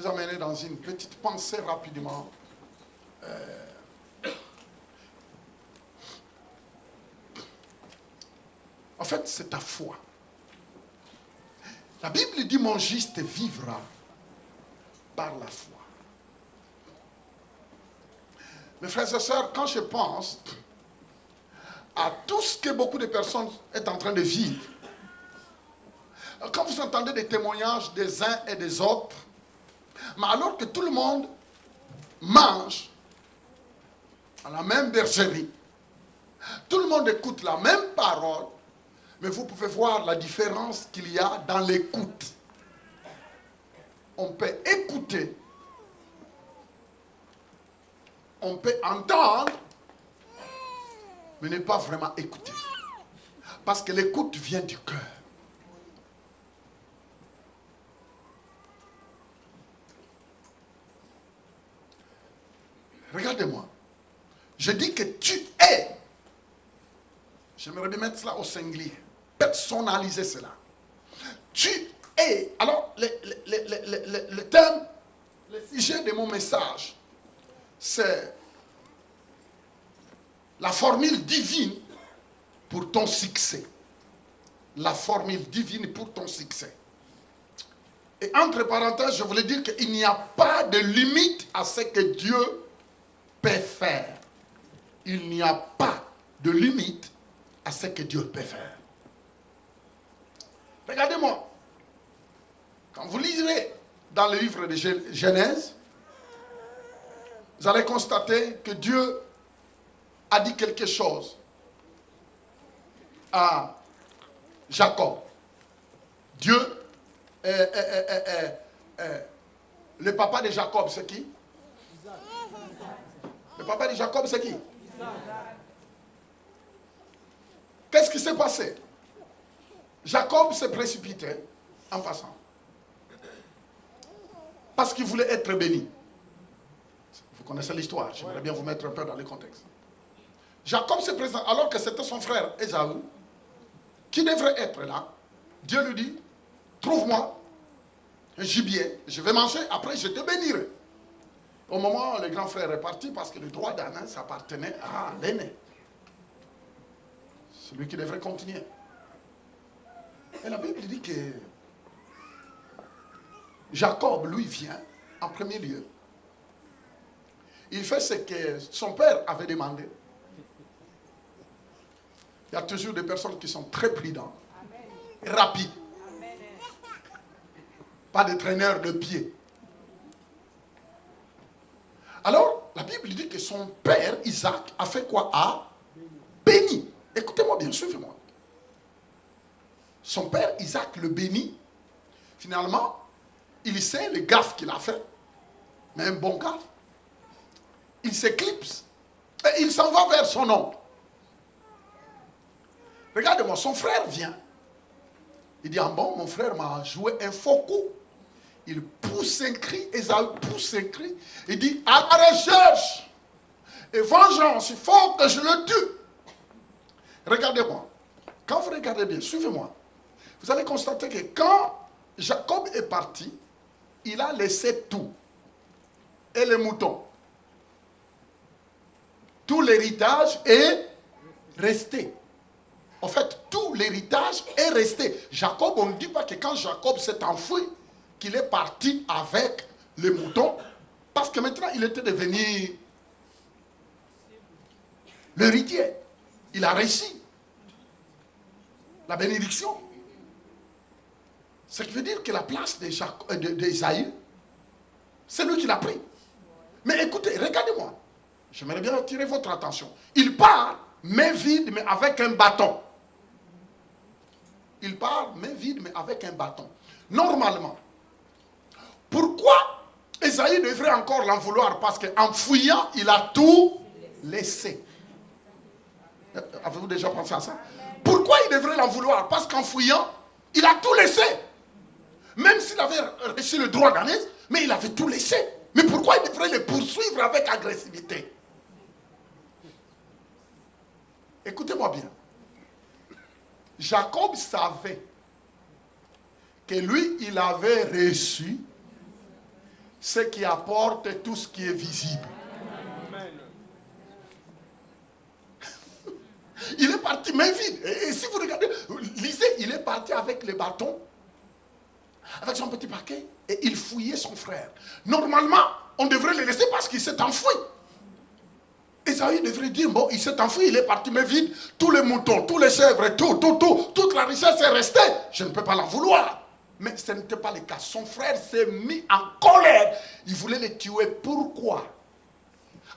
vous amener dans une petite pensée rapidement. En fait, c'est ta foi. La Bible dit, mon juste vivra par la foi. Mes frères et sœurs, quand je pense à tout ce que beaucoup de personnes sont en train de vivre, quand vous entendez des témoignages des uns et des autres, mais alors que tout le monde mange à la même bergerie, tout le monde écoute la même parole, mais vous pouvez voir la différence qu'il y a dans l'écoute. On peut écouter, on peut entendre, mais ne pas vraiment écouter. Parce que l'écoute vient du cœur. Regardez-moi. Je dis que tu es. J'aimerais bien mettre cela au singulier. Personnaliser cela. Tu es. Alors, le thème, le sujet de mon message, c'est la formule divine pour ton succès. La formule divine pour ton succès. Et entre parenthèses, je voulais dire qu'il n'y a pas de limite à ce que Dieu peut faire. Il n'y a pas de limite à ce que Dieu peut faire. Regardez-moi. Quand vous lirez dans le livre de Genèse, vous allez constater que Dieu a dit quelque chose à Jacob. Dieu, le papa de Jacob, c'est qui? Le papa de Jacob, c'est qui? Qu'est-ce qui s'est passé? Jacob s'est précipité en passant. Parce qu'il voulait être béni. Vous connaissez l'histoire, j'aimerais bien vous mettre un peu dans le contexte. Jacob se présente alors que c'était son frère Ésaü qui devrait être là. Dieu lui dit, trouve-moi un gibier, je vais manger, après je te bénirai. Au moment où le grand frère est parti, parce que le droit d'âne s'appartenait à l'aîné. Celui qui devrait continuer. Et la Bible dit que Jacob, lui, vient en premier lieu. Il fait ce que son père avait demandé. Il y a toujours des personnes qui sont très prudentes, rapides. Pas de traîneurs de pied. Alors, la Bible dit que son père, Isaac, a fait quoi? A béni. Écoutez-moi bien, suivez-moi. Son père, Isaac, le bénit. Finalement, il sait le gaffe qu'il a fait. Mais un bon gaffe. Il s'éclipse. Et il s'en va vers son oncle. Regardez-moi, son frère vient. Il dit, ah bon, mon frère m'a joué un faux coup. Il pousse un cri, Ésaü pousse un cri. Il dit, à la recherche et vengeance, il faut que je le tue. Regardez-moi. Quand vous regardez bien, suivez-moi. Vous allez constater que quand Jacob est parti, il a laissé tout. Et les moutons. Tout l'héritage est resté. En fait, tout l'héritage est resté. Jacob, on ne dit pas que quand Jacob s'est enfui, qu'il est parti avec les moutons, parce que maintenant il était devenu l'héritier. Il a réussi la bénédiction. Ce qui veut dire que la place d'Ésaü, c'est lui qui l'a pris. Mais écoutez, regardez-moi. J'aimerais bien attirer votre attention. Il part, main vide, mais avec un bâton. Il part, main vide, mais avec un bâton. Normalement, pourquoi Ésaü devrait encore l'en vouloir? Parce qu'en fouillant, il a tout laissé. Avez-vous déjà pensé à ça? Pourquoi il devrait l'en vouloir? Parce qu'en fouillant, il a tout laissé. Même s'il avait reçu le droit d'âne, mais il avait tout laissé. Mais pourquoi il devrait le poursuivre avec agressivité? Écoutez-moi bien. Jacob savait que lui, il avait reçu ce qui apporte tout ce qui est visible. Amen. Il est parti main vide. Et si vous regardez, lisez, il est parti avec les bâtons, avec son petit paquet, et il fouillait son frère. Normalement, on devrait le laisser parce qu'il s'est enfoui. Esaü devrait dire, bon, il s'est enfui, il est parti main vide. Tous les moutons, tous les chèvres, toute la richesse est restée. Je ne peux pas l'en vouloir. Mais ce n'était pas le cas. Son frère s'est mis en colère. Il voulait le tuer. Pourquoi?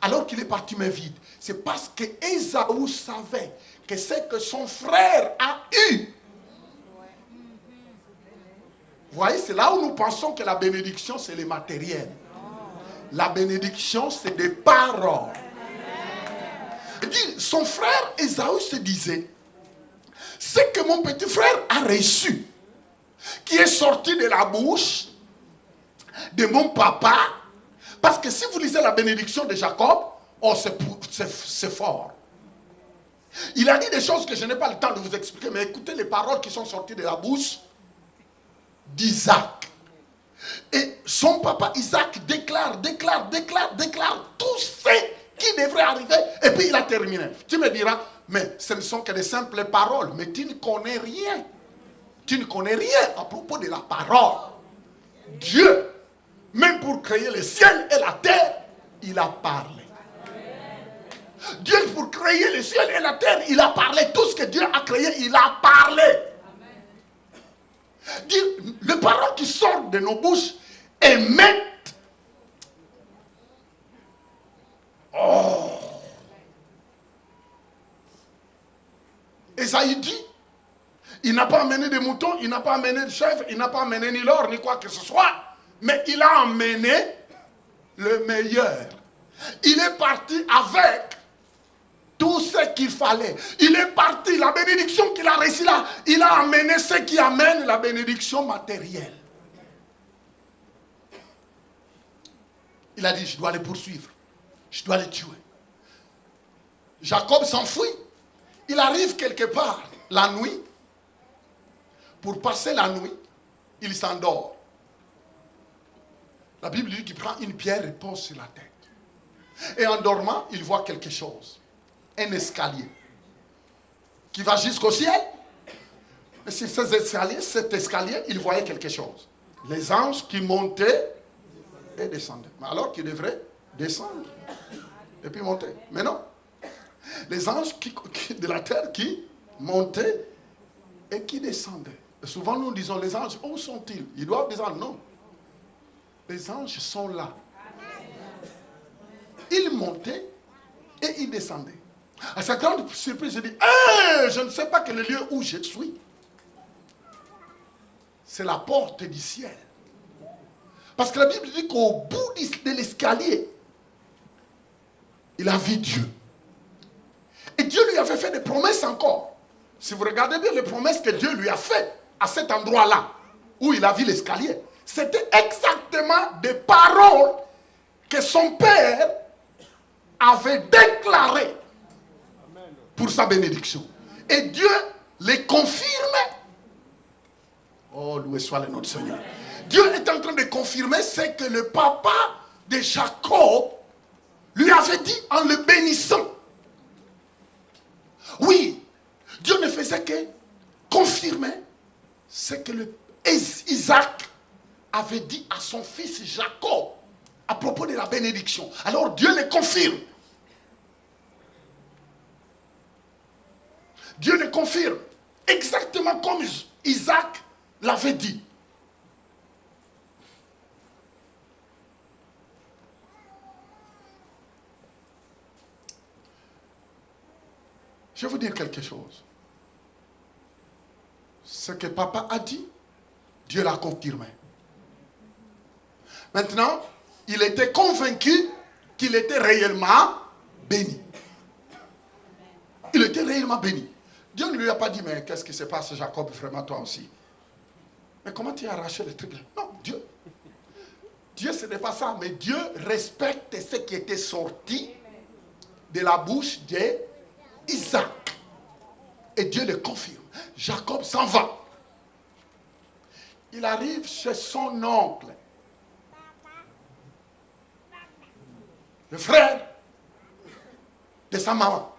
Alors qu'il est parti main vide. C'est parce que Ésaü savait que ce que son frère a eu. Vous voyez, c'est là où nous pensons que la bénédiction, c'est le matériel. La bénédiction, c'est des paroles. Son frère Ésaü se disait, ce que mon petit frère a reçu, qui est sorti de la bouche de mon papa, parce que si vous lisez la bénédiction de Jacob, oh, c'est fort. Il a dit des choses que je n'ai pas le temps de vous expliquer, mais écoutez les paroles qui sont sorties de la bouche d'Isaac. Et son papa Isaac déclare tout ce qui devrait arriver, et puis il a terminé. Tu me diras, mais ce ne sont que des simples paroles, mais tu ne connais rien. Tu ne connais rien à propos de la parole. Dieu, même pour créer le ciel et la terre, il a parlé. Dieu, pour créer le ciel et la terre, il a parlé. Tout ce que Dieu a créé, il a parlé. Dire, les paroles qui sortent de nos bouches émettent. Oh. Esaïe dit, il n'a pas amené des moutons, il n'a pas amené de chèvres, il n'a pas amené ni l'or, ni quoi que ce soit. Mais il a amené le meilleur. Il est parti avec tout ce qu'il fallait. Il est parti, la bénédiction qu'il a reçue là, il a amené ce qui amène la bénédiction matérielle. Il a dit, je dois les poursuivre. Je dois les tuer. Jacob s'enfuit. Il arrive quelque part la nuit. Pour passer la nuit, il s'endort. La Bible dit qu'il prend une pierre et pose sur la tête. Et en dormant, il voit quelque chose. Un escalier qui va jusqu'au ciel. Et sur cet escalier, il voyait quelque chose. Les anges qui montaient et descendaient. Mais alors qu'ils devraient descendre et puis monter. Mais non. Les anges de la terre qui montaient et qui descendaient. Et souvent nous disons, les anges, où sont-ils? Ils doivent descendre. Non. Les anges sont là. Ils montaient et ils descendaient. À sa grande surprise, je dis, hey, je ne sais pas quel est le lieu où je suis. C'est la porte du ciel. Parce que la Bible dit qu'au bout de l'escalier, il a vu Dieu. Et Dieu lui avait fait des promesses encore. Si vous regardez bien les promesses que Dieu lui a faites à cet endroit-là, où il a vu l'escalier, c'était exactement des paroles que son père avait déclarées pour sa bénédiction. Et Dieu les confirme. Oh, loué soit le nom du Seigneur. Dieu est en train de confirmer ce que le papa de Jacob lui avait dit en le bénissant. Oui, Dieu ne faisait que confirmer ce que Isaac avait dit à son fils Jacob à propos de la bénédiction. Alors Dieu le confirme. Dieu le confirme exactement comme Isaac l'avait dit. Je vais vous dire quelque chose. Ce que papa a dit, Dieu l'a confirmé. Maintenant, il était convaincu qu'il était réellement béni. Il était réellement béni. Dieu ne lui a pas dit, mais qu'est-ce qui se passe, Jacob, vraiment toi aussi? Mais comment tu as arraché le truc là? Non, Dieu, ce n'est pas ça, mais Dieu respecte ce qui était sorti de la bouche d'Isaac. Et Dieu le confirme. Jacob s'en va. Il arrive chez son oncle. le frère de sa maman.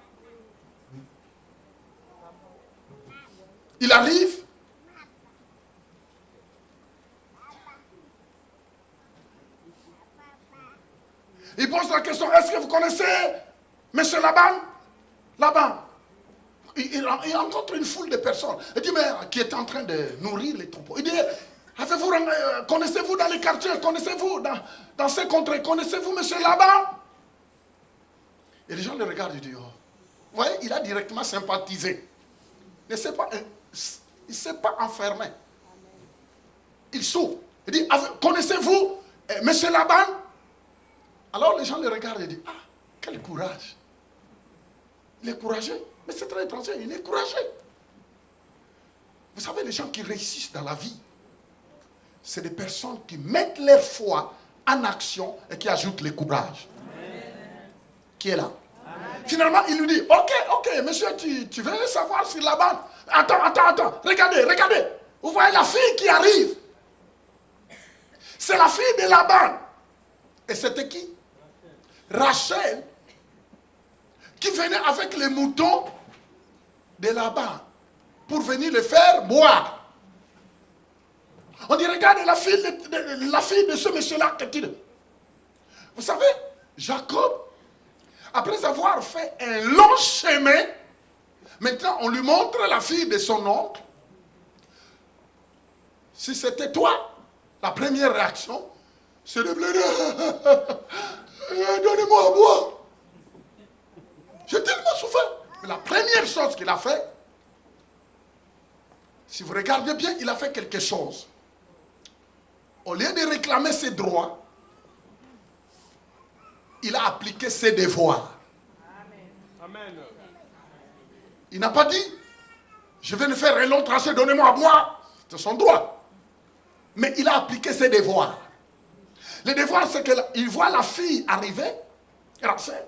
Il arrive. Il pose la question, est-ce que vous connaissez M. Laban? Laban. Il rencontre une foule de personnes. Il dit, mais qui est en train de nourrir les troupeaux. Il dit, connaissez-vous dans les quartiers, connaissez-vous dans ces contrées, connaissez-vous M. Laban? Et les gens le regardent et disent, oh. Vous voyez, il a directement sympathisé. Il ne s'est pas enfermé. Il s'ouvre. Il dit, connaissez-vous M. Laban? Alors les gens le regardent et disent, ah, quel courage. Il est courageux. Mais c'est très étrange, il est courageux. Vous savez, les gens qui réussissent dans la vie, c'est des personnes qui mettent leur foi en action et qui ajoutent le courage. Amen. Qui est là? Amen. Finalement, il lui dit, ok, monsieur, tu veux savoir si Laban... Attends, regardez. Vous voyez la fille qui arrive. C'est la fille de Laban. Et c'était qui? Rachel, qui venait avec les moutons de Laban pour venir le faire boire. On dit, regarde la fille de ce monsieur-là. Vous savez, Jacob, après avoir fait un long chemin, maintenant on lui montre la fille de son oncle. Si c'était toi, la première réaction, c'est de pleurer. Donnez-moi à boire. J'ai tellement souffert. Mais la première chose qu'il a fait, si vous regardez bien, il a fait quelque chose. Au lieu de réclamer ses droits, il a appliqué ses devoirs. Amen. Il n'a pas dit, je vais nous faire un long tracé, donnez-moi à boire. C'est son droit. Mais il a appliqué ses devoirs. Le devoir, c'est qu'il voit la fille arriver. Rachel.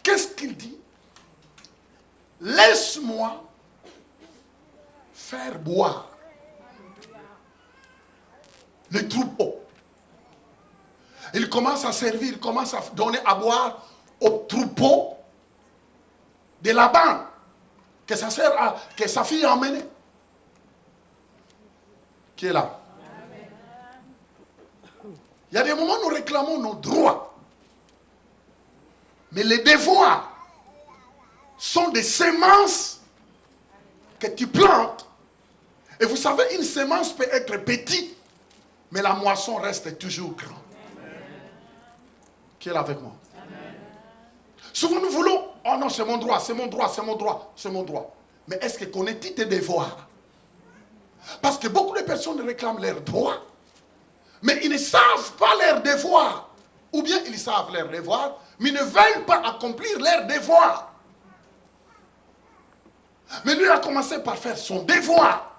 Qu'est-ce qu'il dit? Laisse-moi faire boire les troupeaux. Il commence à servir, il commence à donner à boire aux troupeaux de Laban que sa fille a emmené. Qui est là? Il y a des moments où nous réclamons nos droits. Mais les devoirs sont des semences que tu plantes. Et vous savez, une semence peut être petite, mais la moisson reste toujours grande. Qui est là avec moi? Souvent nous voulons, oh non, c'est mon droit, c'est mon droit, c'est mon droit, c'est mon droit. Mais est-ce que connais-tu tes devoirs? Parce que beaucoup de personnes réclament leurs droits, mais ils ne savent pas leurs devoirs. Ou bien ils savent leurs devoirs, mais ils ne veulent pas accomplir leurs devoirs. Mais lui a commencé par faire son devoir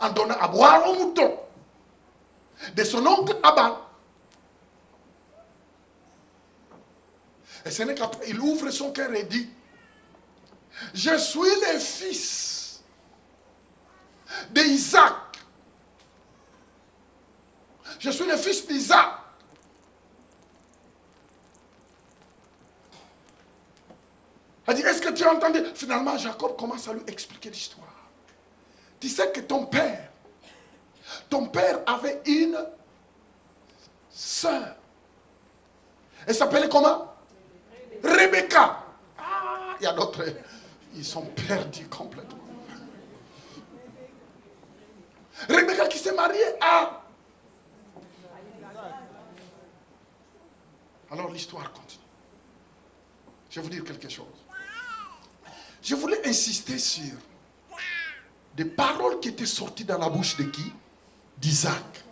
en donnant à boire aux moutons de son oncle Laban. Et ce n'est qu'après, il ouvre son cœur et dit, je suis le fils d'Isaac. Je suis le fils d'Isaac. Elle dit, est-ce que tu as entendu? Finalement, Jacob commence à lui expliquer l'histoire. Tu sais que ton père avait une sœur. Elle s'appelait comment? Rebecca. Ah, il y a d'autres, ils sont perdus complètement. Rebecca qui s'est mariée à... Alors l'histoire continue. Je vais vous dire quelque chose. Je voulais insister sur des paroles qui étaient sorties dans la bouche de qui? D'Isaac.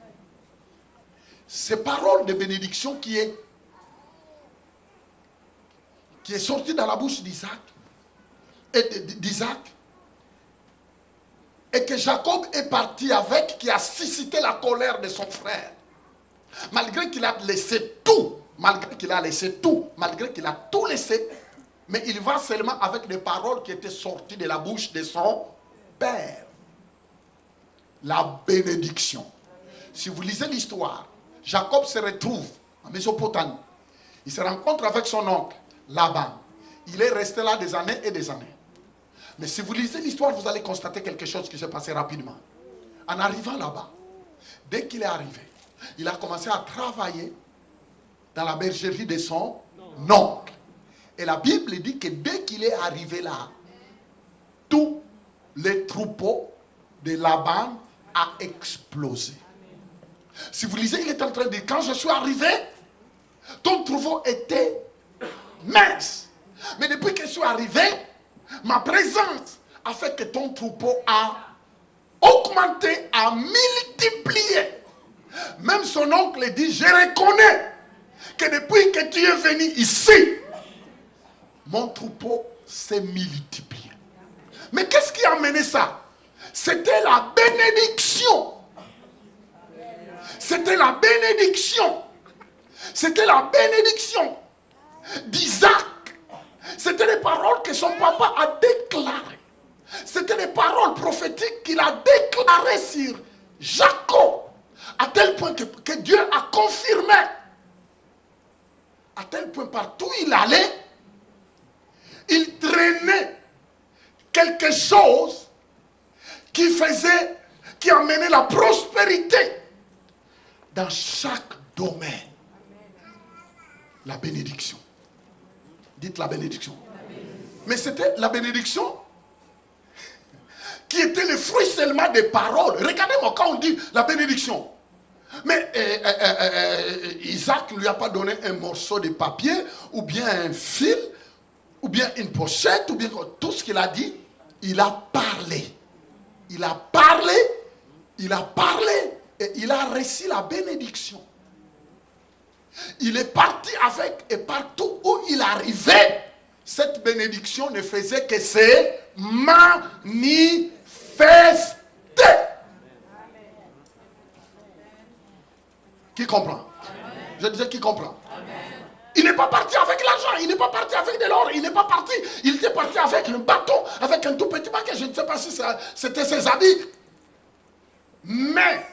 Ces paroles de bénédiction qui est sortie dans la bouche d'Isaac et que Jacob est parti avec, qui a suscité la colère de son frère. Malgré qu'il a laissé tout, malgré qu'il a tout laissé, mais il va seulement avec des paroles qui étaient sorties de la bouche de son père. La bénédiction. Si vous lisez l'histoire, Jacob se retrouve en Mésopotamie. Il se rencontre avec son oncle, Laban. Il est resté là des années et des années. Mais si vous lisez l'histoire, vous allez constater quelque chose qui s'est passé rapidement. En arrivant là-bas, dès qu'il est arrivé, il a commencé à travailler dans la bergerie de son oncle. Et la Bible dit que dès qu'il est arrivé là, tous les troupeaux de Laban a explosé. Si vous lisez, il est en train de dire, quand je suis arrivé, ton troupeau était mince. Mais depuis que je suis arrivé, ma présence a fait que ton troupeau a augmenté, a multiplié. Même son oncle dit, je reconnais que depuis que tu es venu ici, mon troupeau s'est multiplié. Mais qu'est-ce qui a amené ça? C'était la bénédiction. C'était la bénédiction. C'était la bénédiction d'Isaac. C'était les paroles que son papa a déclarées. C'était les paroles prophétiques qu'il a déclarées sur Jacob. À tel point que Dieu a confirmé. À tel point partout où il allait, il traînait quelque chose qui amenait la prospérité dans chaque domaine. La bénédiction. Dites la bénédiction. Mais c'était la bénédiction qui était le fruit seulement des paroles. Regardez-moi quand on dit la bénédiction. Mais Isaac ne lui a pas donné un morceau de papier, ou bien un fil, ou bien une pochette, ou bien tout ce qu'il a dit, il a parlé. Il a parlé, il a parlé, et il a reçu la bénédiction. Il est parti avec, et partout où il arrivait, cette bénédiction ne faisait que se manifester. Qui comprend? Je disais qui comprend? Il n'est pas parti avec l'argent, il n'est pas parti avec de l'or, il n'est pas parti. Il était parti avec un bâton, avec un tout petit paquet. Je ne sais pas si c'était ses habits. Mais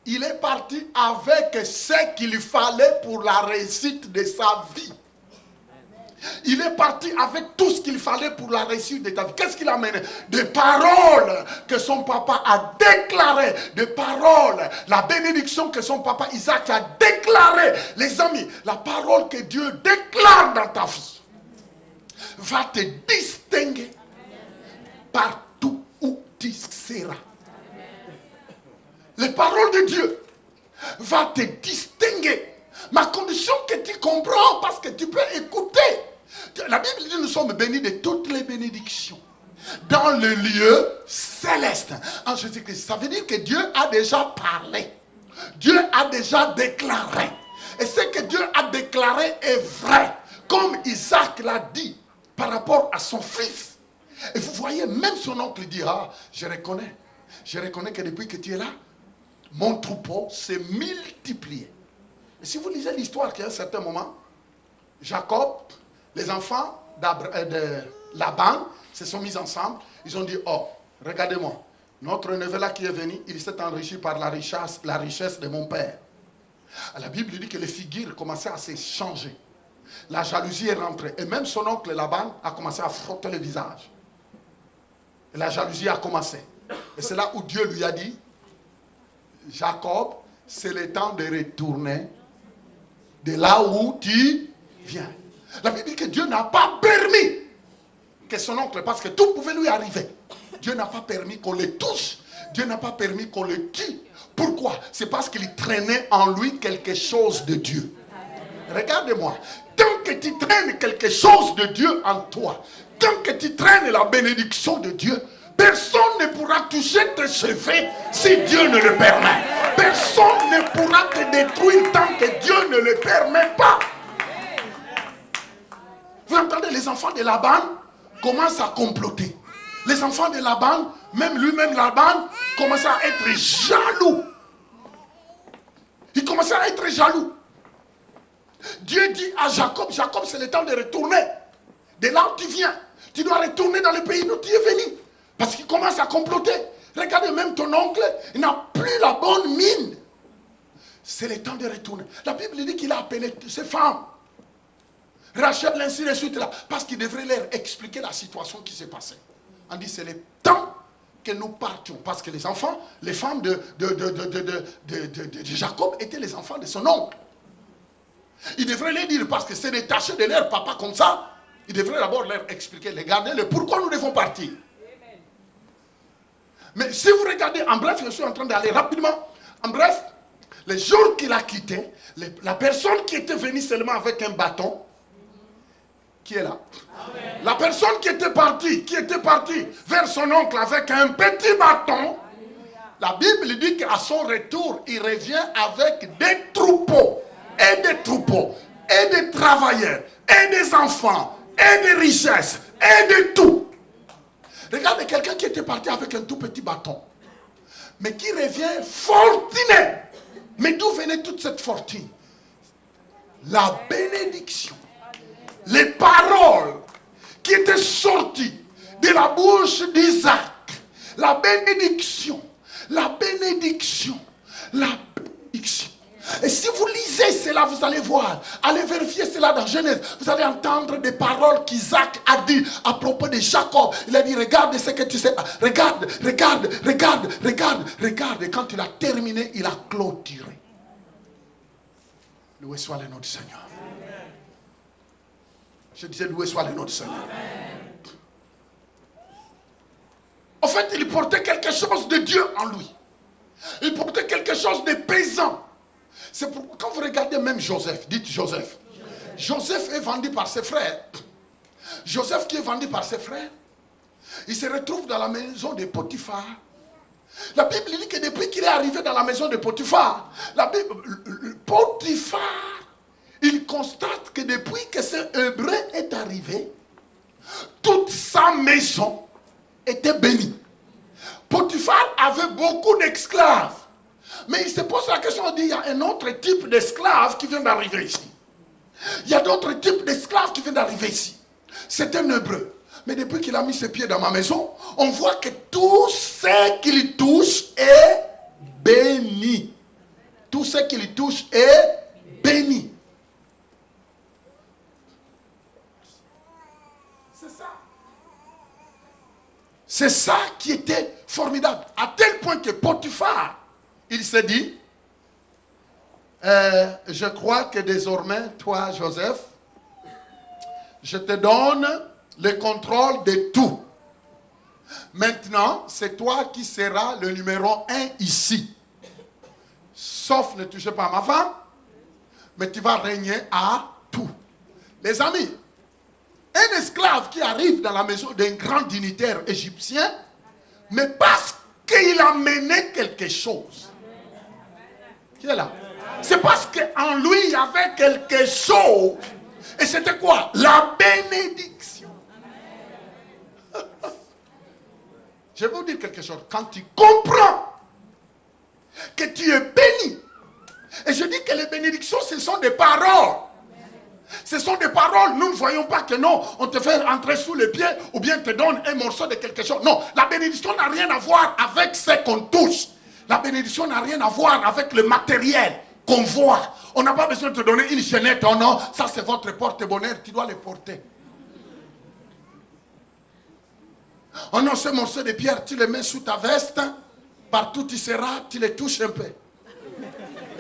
il est parti avec ce qu'il fallait pour la réussite de sa vie. Il est parti avec tout ce qu'il fallait pour la réussite de ta vie. Qu'est-ce qu'il a amené? Des paroles que son papa a déclarées. Des paroles, la bénédiction que son papa Isaac a déclarée. Les amis, la parole que Dieu déclare dans ta vie va te distinguer partout où tu seras. Les paroles de Dieu vont te distinguer. Ma condition que tu comprends parce que tu peux écouter. La Bible dit nous sommes bénis de toutes les bénédictions dans le lieu céleste en Jésus-Christ. Ça veut dire que Dieu a déjà parlé. Dieu a déjà déclaré. Et ce que Dieu a déclaré est vrai. Comme Isaac l'a dit par rapport à son fils. Et vous voyez, même son oncle dit, je reconnais que depuis que tu es là, mon troupeau s'est multiplié. Et si vous lisez l'histoire qu'à un certain moment, Jacob, les enfants de Laban se sont mis ensemble. Ils ont dit, regardez-moi, notre neveu là qui est venu, il s'est enrichi par la richesse de mon père. La Bible dit que les figures commençaient à se changer. La jalousie est rentrée. Et même son oncle Laban a commencé à frotter le visage. Et la jalousie a commencé. Et c'est là où Dieu lui a dit, Jacob, c'est le temps de retourner de là où tu viens. La Bible dit que Dieu n'a pas permis que son oncle, parce que tout pouvait lui arriver. Dieu n'a pas permis qu'on le touche. Dieu n'a pas permis qu'on le tue. Pourquoi? C'est parce qu'il traînait en lui quelque chose de Dieu. Regardez-moi. Tant que tu traînes quelque chose de Dieu en toi, tant que tu traînes la bénédiction de Dieu, personne ne pourra toucher tes cheveux si Dieu ne le permet. Personne ne pourra te détruire tant que Dieu ne le permet pas. Vous entendez, les enfants de Laban commencent à comploter. Les enfants de Laban, même lui-même Laban, commençait à être jaloux. Il commençait à être jaloux. Dieu dit à Jacob, Jacob, c'est le temps de retourner. De là où tu viens, tu dois retourner dans le pays d'où tu es venu. Parce qu'il commence à comploter. Regardez, même ton oncle, il n'a plus la bonne mine. C'est le temps de retourner. La Bible dit qu'il a appelé ses femmes. Rachel, ainsi de suite là. Parce qu'il devrait leur expliquer la situation qui s'est passée. On dit c'est le temps que nous partions. Parce que les enfants, les femmes de Jacob étaient les enfants de son oncle. Il devrait les dire parce que c'est détaché de leur papa comme ça. Il devrait d'abord leur expliquer, regardez le pourquoi nous devons partir. Mais si vous regardez, en bref, je suis en train d'aller rapidement. En bref, les jours qu'il a quitté, la personne qui était venue seulement avec un bâton, qui est là. Amen. La personne qui était partie vers son oncle avec un petit bâton, la Bible dit qu'à son retour, il revient avec des troupeaux, et des travailleurs, et des enfants, et des richesses, et de tout. Regardez quelqu'un qui était parti avec un tout petit bâton, mais qui revient fortuné. Mais d'où venait toute cette fortune? La bénédiction. Les paroles qui étaient sorties de la bouche d'Isaac. La bénédiction. La bénédiction. La bénédiction. Et si vous lisez cela, vous allez voir. Allez vérifier cela dans Genèse. Vous allez entendre des paroles qu'Isaac a dit à propos de Jacob. Il a dit, regarde ce que tu sais. Regarde. Et quand il a terminé, il a clôturé. Loué soit le nom du Seigneur. Je disais, loué soit le nom du Seigneur. En fait, il portait quelque chose de Dieu en lui. Il portait quelque chose de pesant. C'est pourquoi, quand vous regardez même Joseph, dites Joseph. Joseph est vendu par ses frères. Joseph qui est vendu par ses frères, il se retrouve dans la maison de Potiphar. La Bible dit que depuis qu'il est arrivé dans la maison de Potiphar, Potiphar, il constate que depuis que ce Hébreu est arrivé, toute sa maison était bénie. Potiphar avait beaucoup d'esclaves. Mais il se pose la question, il dit, il y a un autre type d'esclave qui vient d'arriver ici. Il y a d'autres types d'esclaves qui viennent d'arriver ici. C'est un Hébreu. Mais depuis qu'il a mis ses pieds dans ma maison, on voit que tout ce qu'il touche est béni. Tout ce qu'il touche est béni. C'est ça. C'est ça qui était formidable. À tel point que Potiphar, il s'est dit, je crois que désormais, toi, Joseph, je te donne le contrôle de tout. Maintenant, c'est toi qui seras le numéro 1 ici. Sauf ne touchez pas à ma femme, mais tu vas régner à tout. Les amis, un esclave qui arrive dans la maison d'un grand dignitaire égyptien, mais parce qu'il a mené quelque chose. Qui est là? C'est parce qu'en lui, il y avait quelque chose. Et c'était quoi? La bénédiction. Je vais vous dire quelque chose. Quand tu comprends que tu es béni, et je dis que les bénédictions, ce sont des paroles. Ce sont des paroles. Nous ne voyons pas que non, on te fait entrer sous les pieds ou bien te donne un morceau de quelque chose. Non, la bénédiction n'a rien à voir avec ce qu'on touche. La bénédiction n'a rien à voir avec le matériel qu'on voit. On n'a pas besoin de te donner une chaînette. Oh non, ça c'est votre porte-bonheur, tu dois le porter. Oh non, ce morceau de pierre, tu le mets sous ta veste. Partout tu seras, tu les touches un peu.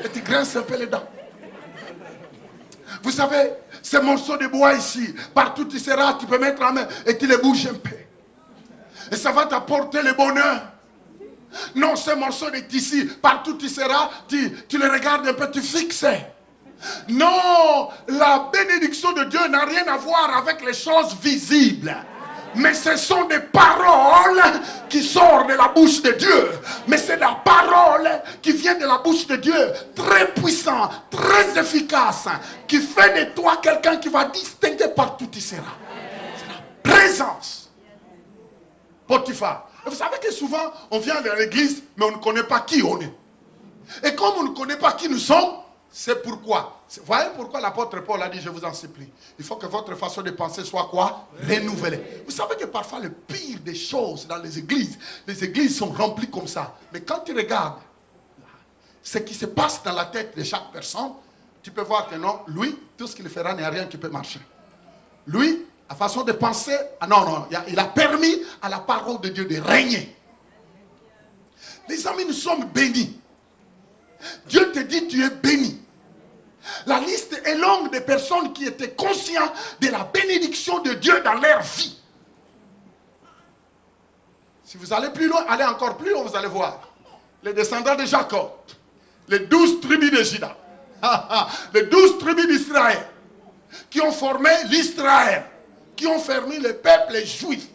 Et tu grinces un peu les dents. Vous savez, ce morceau de bois ici, partout tu seras, tu peux mettre la main et tu les bouges un peu. Et ça va t'apporter le bonheur. Non, ce morceau de tissu, partout tu seras, tu le regardes un peu, tu fixes. Non, la bénédiction de Dieu n'a rien à voir avec les choses visibles. Mais ce sont des paroles qui sortent de la bouche de Dieu. Mais c'est la parole qui vient de la bouche de Dieu, très puissant, très efficace, qui fait de toi quelqu'un qui va distinguer partout tu seras. C'est la présence. Potiphar. Et vous savez que souvent, on vient dans l'église, mais on ne connaît pas qui on est. Et comme on ne connaît pas qui nous sommes, c'est pourquoi. Vous voyez pourquoi l'apôtre Paul a dit, je vous en supplie. Il faut que votre façon de penser soit quoi? Renouvelée. Vous savez que parfois le pire des choses dans les églises sont remplies comme ça. Mais quand tu regardes ce qui se passe dans la tête de chaque personne, tu peux voir que non, lui, tout ce qu'il fera, il n'y a rien qui peut marcher. Lui, la façon de penser, non, il a permis à la parole de Dieu de régner. Les amis, nous sommes bénis. Dieu te dit, tu es béni. La liste est longue des personnes qui étaient conscientes de la bénédiction de Dieu dans leur vie. Si vous allez plus loin, allez encore plus loin, vous allez voir. Les descendants de Jacob, les 12 tribus de Juda, les 12 tribus d'Israël, qui ont formé l'Israël, qui ont fermé le peuple juif.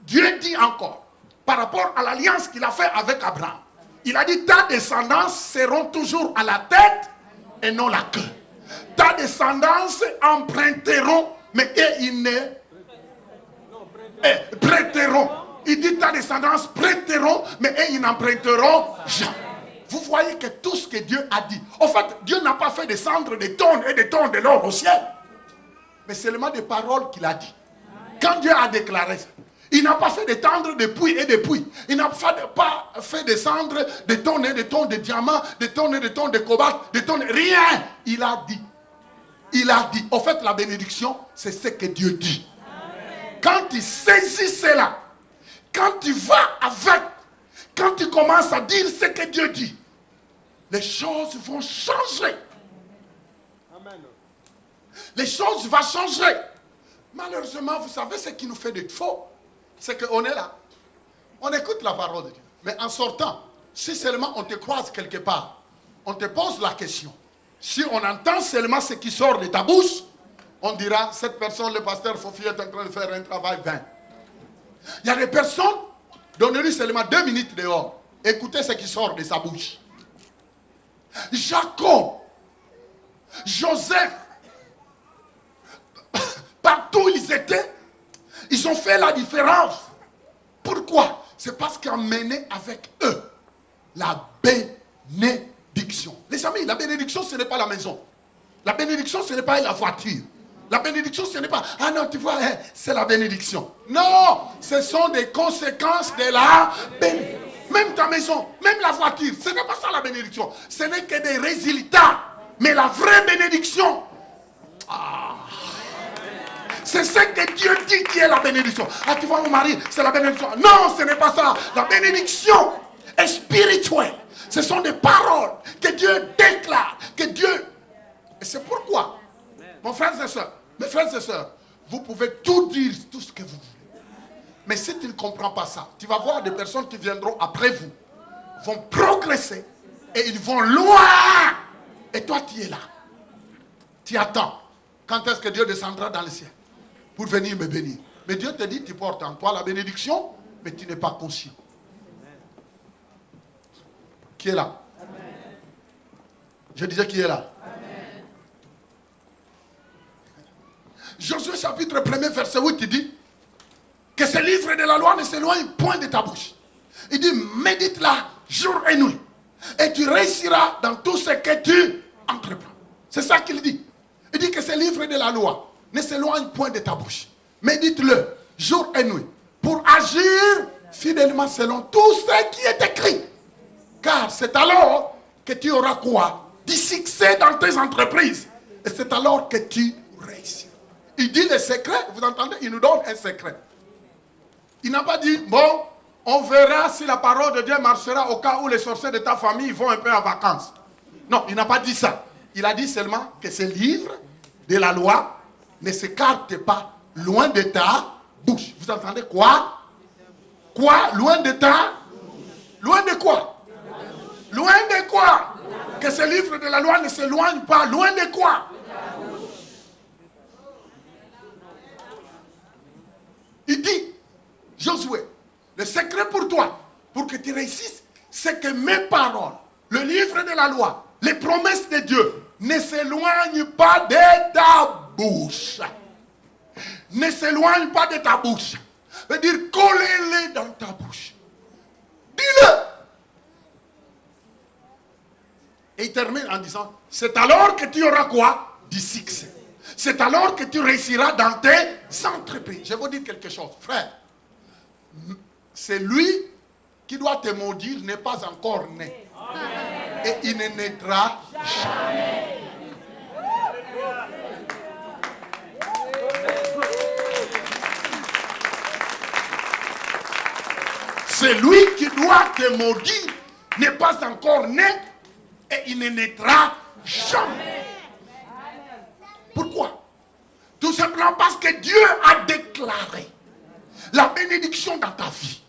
Dieu dit encore, par rapport à l'alliance qu'il a fait avec Abraham, il a dit, ta descendance seront toujours à la tête et non la queue. Ta descendance emprunteront, mais ils ne prêteront. Il dit, ta descendance prêteront, mais ils n'emprunteront jamais. Vous voyez que tout ce que Dieu a dit, en fait, Dieu n'a pas fait descendre des tonnes et des tonnes de l'or au ciel, mais seulement des paroles qu'il a dit. Quand Dieu a déclaré ça, il n'a pas fait descendre des puits et des puits. Il n'a pas fait descendre des tonnes et des tonnes de diamants, des tonnes et des tonnes de cobalt, des tonnes, rien. Il a dit. Il a dit. En fait, la bénédiction, c'est ce que Dieu dit. Amen. Quand tu saisis cela, quand tu vas avec, quand tu commences à dire ce que Dieu dit, les choses vont changer. Amen. Les choses vont changer. Malheureusement, vous savez ce qui nous fait de faux, c'est qu'on est là. On écoute la parole de Dieu. Mais en sortant, si seulement on te croise quelque part, on te pose la question. Si on entend seulement ce qui sort de ta bouche, on dira, cette personne, le pasteur Fofi est en train de faire un travail vain. Il y a des personnes, donnez-lui seulement 2 minutes dehors. Écoutez ce qui sort de sa bouche. Jacob, Joseph, partout où ils étaient, ils ont fait la différence. Pourquoi? C'est parce qu'ils ont mené avec eux la bénédiction. Les amis, la bénédiction, ce n'est pas la maison. La bénédiction, ce n'est pas la voiture. La bénédiction, ce n'est pas, ah non, tu vois, c'est la bénédiction. Non, ce sont des conséquences de la bénédiction. Même ta maison, même la voiture, ce n'est pas ça la bénédiction. Ce n'est que des résultats. Mais la vraie bénédiction, c'est ce que Dieu dit qui est la bénédiction. Ah, tu vois mon mari, c'est la bénédiction. Non, ce n'est pas ça. La bénédiction est spirituelle. Ce sont des paroles que Dieu déclare, que Dieu... Et c'est pourquoi, mon frère et soeur, mes frères et sœurs, vous pouvez tout dire, tout ce que vous voulez. Mais si tu ne comprends pas ça, tu vas voir des personnes qui viendront après vous, vont progresser et ils vont loin. Et toi, tu es là. Tu attends. Quand est-ce que Dieu descendra dans le ciel pour venir me bénir? Mais Dieu te dit, tu portes en toi la bénédiction, mais tu n'es pas conscient. Qui est là? Amen. Je disais qui est là? Amen. Josué chapitre 1er verset 8, il dit que ce livre de la loi ne s'éloigne point de ta bouche. Il dit, médite-la jour et nuit, et tu réussiras dans tout ce que tu entreprends. C'est ça qu'il dit. Il dit que ce livre de la loi ne s'éloigne point de ta bouche. Médite-le jour et nuit pour agir fidèlement selon tout ce qui est écrit. Car c'est alors que tu auras quoi? Du succès dans tes entreprises. Et c'est alors que tu réussis. Il dit le secret, vous entendez? Il nous donne un secret. Il n'a pas dit, bon, on verra si la parole de Dieu marchera au cas où les sorciers de ta famille vont un peu en vacances. Non, il n'a pas dit ça. Il a dit seulement que ce livre de la loi ne s'écarte pas loin de ta bouche. Vous entendez quoi? Quoi? Loin de ta? Loin de quoi? Loin de quoi? Que ce livre de la loi ne s'éloigne pas. Loin de quoi? Il dit, Josué, le secret pour toi, pour que tu réussisses, c'est que mes paroles, le livre de la loi, les promesses de Dieu, ne s'éloignent pas de ta bouche. Ne s'éloigne pas de ta bouche. Ça veut dire, collez-les dans ta bouche. Dis-le. Et il termine en disant, c'est alors que tu auras quoi? Du succès. C'est alors que tu réussiras dans tes entreprises. Je vais vous dire quelque chose, frère. C'est lui qui doit te maudire, n'est pas encore né. Amen. Et il ne naîtra jamais. celui qui doit te maudire n'est pas encore né et il ne naîtra jamais. Pourquoi? Tout simplement parce que Dieu a déclaré la bénédiction dans ta vie.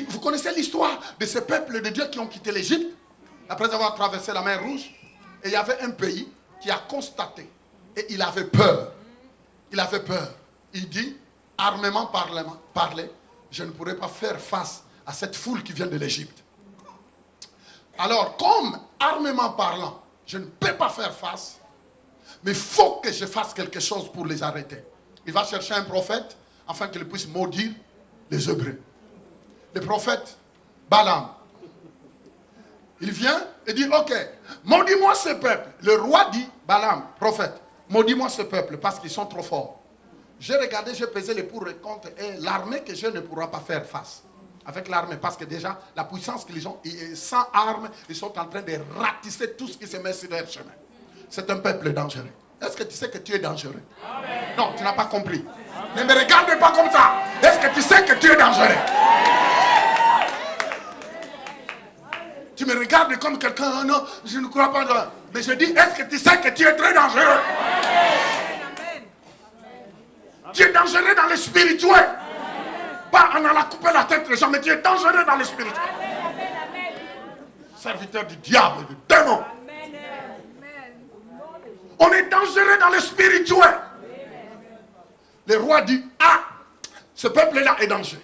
Vous connaissez l'histoire de ces peuples de Dieu qui ont quitté l'Égypte après avoir traversé la mer Rouge? Et il y avait un pays qui a constaté et il avait peur. Il avait peur. Il dit, armement parlé, je ne pourrai pas faire face à cette foule qui vient de l'Égypte. Alors, comme armement parlant, je ne peux pas faire face, mais il faut que je fasse quelque chose pour les arrêter. Il va chercher un prophète afin qu'il puisse maudire les Hébreux. Le prophète Balaam, il vient et dit, ok, maudis-moi ce peuple. Le roi dit, Balaam, prophète, maudis-moi ce peuple parce qu'ils sont trop forts. J'ai regardé, j'ai pesé les pour et contre et l'armée que je ne pourra pas faire face. Avec l'armée, parce que déjà, la puissance qu'ils ont, sans armes, ils sont en train de ratisser tout ce qui se met sur leur chemin. C'est un peuple dangereux. Est-ce que tu sais que tu es dangereux? Amen. Non, tu n'as pas compris. Amen. Ne me regarde pas comme ça. Est-ce que tu sais que tu es dangereux? Amen. Tu me regardes comme quelqu'un, oh non, je ne crois pas. Mais je dis, est-ce que tu sais que tu es très dangereux? Amen. Tu es dangereux dans le spirituel. Pas en allant couper la tête des gens, mais tu es dangereux dans le spirituel. Serviteur du diable et du démon. On est dangereux dans le spirituel. Le roi dit, ah, ce peuple-là est dangereux.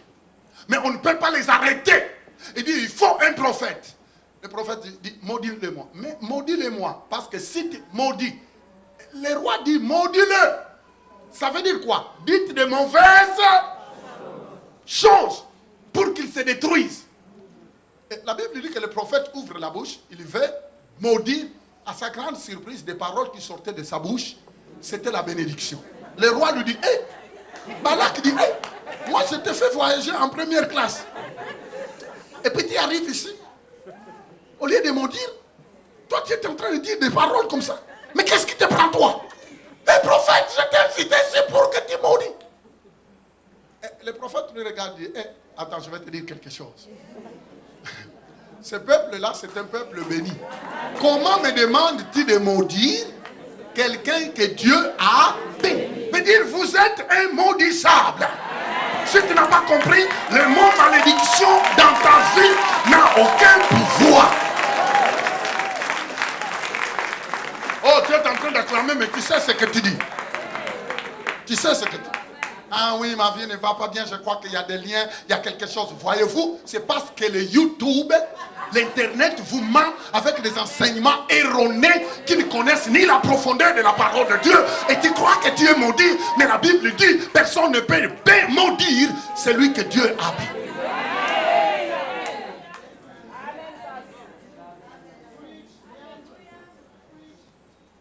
Mais on ne peut pas les arrêter. Il dit, il faut un prophète. Le prophète dit, maudis-le-moi. Mais maudis-le-moi, parce que si tu maudis, le roi dit, maudis-le. Ça veut dire quoi? Dites de mauvaises choses pour qu'ils se détruisent. Et la Bible dit que le prophète ouvre la bouche, il veut maudire. À sa grande surprise, des paroles qui sortaient de sa bouche, c'était la bénédiction. Le roi lui dit, hé, Balak dit, hé, moi je te fais voyager en première classe. Et puis tu arrives ici, au lieu de maudire, toi tu es en train de dire des paroles comme ça. Mais qu'est-ce qui te prend toi? Le prophète, je t'ai invité ici pour que tu maudis. Et le prophète lui regarde et dit, hé, attends, je vais te dire quelque chose. Ce peuple-là, c'est un peuple béni. Comment me demandes-tu de maudire quelqu'un que Dieu a béni? Veut dire, vous êtes un maudissable. Si tu n'as pas compris, le mot malédiction dans ta vie n'a aucun pouvoir. Oh, tu es en train d'acclamer, mais tu sais ce que tu dis. Tu sais ce que tu dis. Ah oui, ma vie ne va pas bien, je crois qu'il y a des liens, il y a quelque chose. Voyez-vous, c'est parce que le YouTube, l'Internet vous ment avec des enseignements erronés qui ne connaissent ni la profondeur de la parole de Dieu. Et tu crois que tu es maudit, mais la Bible dit, personne ne peut maudire celui que Dieu a béni.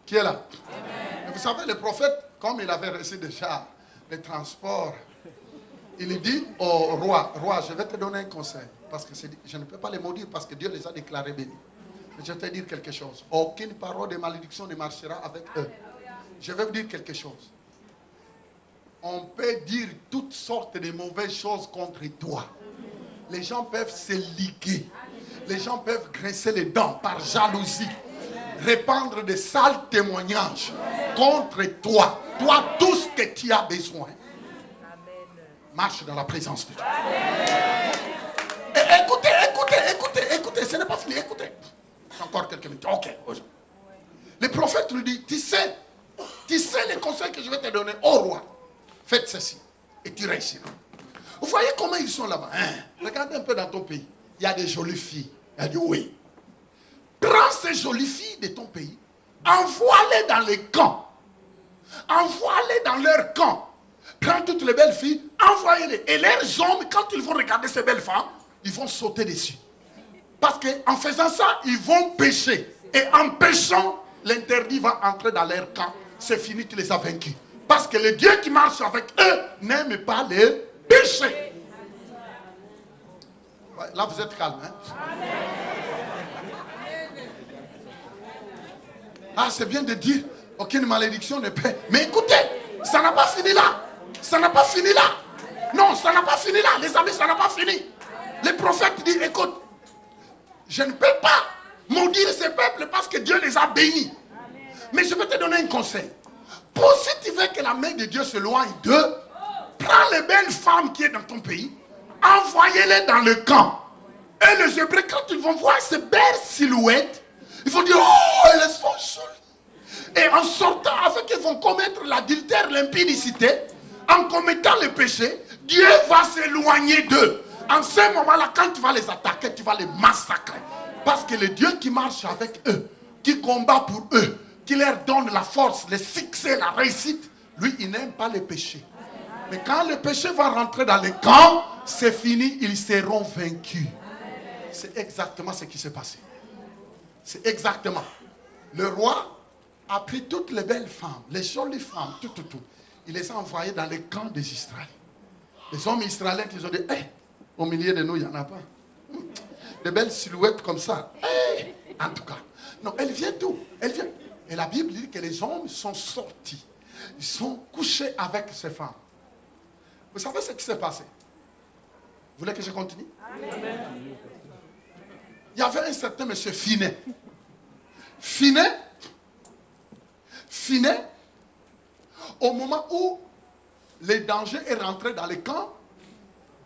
Qui est là? Et vous savez, le prophète, comme il avait reçu déjà les transports, il dit au roi, je vais te donner un conseil, parce que je ne peux pas les maudire parce que Dieu les a déclarés bénis. Mais je vais te dire quelque chose. Aucune parole de malédiction ne marchera avec eux. Je vais vous dire quelque chose. On peut dire toutes sortes de mauvaises choses contre toi. Les gens peuvent se liguer. Les gens peuvent grincer les dents par jalousie. Répandre de sales témoignages contre toi. Toi, tout ce que tu as besoin, marche dans la présence de Dieu. Et écoutez, ce n'est pas fini, écoutez. Encore quelques minutes. Ok. Le prophète lui dit, tu sais les conseils que je vais te donner au roi. Faites ceci et tu réussiras. Vous voyez comment ils sont là-bas, hein? Regardez un peu dans ton pays. Il y a des jolies filles. Il a dit oui. Prends ces jolies filles de ton pays, envoie-les dans les camps. Envoie-les dans leur camp. Prends toutes les belles filles, envoyez-les. Et leurs hommes, quand ils vont regarder ces belles femmes, ils vont sauter dessus. Parce qu'en faisant ça, ils vont pécher. Et en péchant, l'interdit va entrer dans leur camp. C'est fini, tu les as vaincus. Parce que le Dieu qui marche avec eux n'aime pas les péchés. Ouais, là, vous êtes calme, hein? Ah, c'est bien de dire aucune malédiction ne peut. Mais écoutez, ça n'a pas fini là. Ça n'a pas fini là. Non, ça n'a pas fini là. Les amis, ça n'a pas fini. Les prophètes disent, écoute, je ne peux pas maudire ces peuples parce que Dieu les a bénis. Mais je vais te donner un conseil. Pour si tu veux que la main de Dieu se loigne d'eux, prends les belles femmes qui sont dans ton pays, envoyez-les dans le camp. Et les Hébreux, quand ils vont voir ces belles silhouettes, ils vont dire, oh, elles sont jolies. Et en sortant, avec ils vont commettre l'adultère, l'impudicité, en commettant le péché, Dieu va s'éloigner d'eux. En ce moment-là, quand tu vas les attaquer, tu vas les massacrer. Parce que le Dieu qui marche avec eux, qui combat pour eux, qui leur donne la force, le succès, la réussite, lui, il n'aime pas les péchés. Mais quand le péché va rentrer dans le camp, c'est fini, ils seront vaincus. C'est exactement ce qui s'est passé. C'est exactement. Le roi a pris toutes les belles femmes, les jolies femmes, tout. Il les a envoyées dans les camps des Israéliens. Les hommes israéliens qui ont dit, hey, au milieu de nous, il n'y en a pas. Des belles silhouettes comme ça. Hey, en tout cas. Non, elle vient d'où? Elle vient. Et la Bible dit que les hommes sont sortis. Ils sont couchés avec ces femmes. Vous savez ce qui s'est passé? Vous voulez que je continue? Amen. Il y avait un certain monsieur Finet. Finet, au moment où le danger est rentré dans les camps,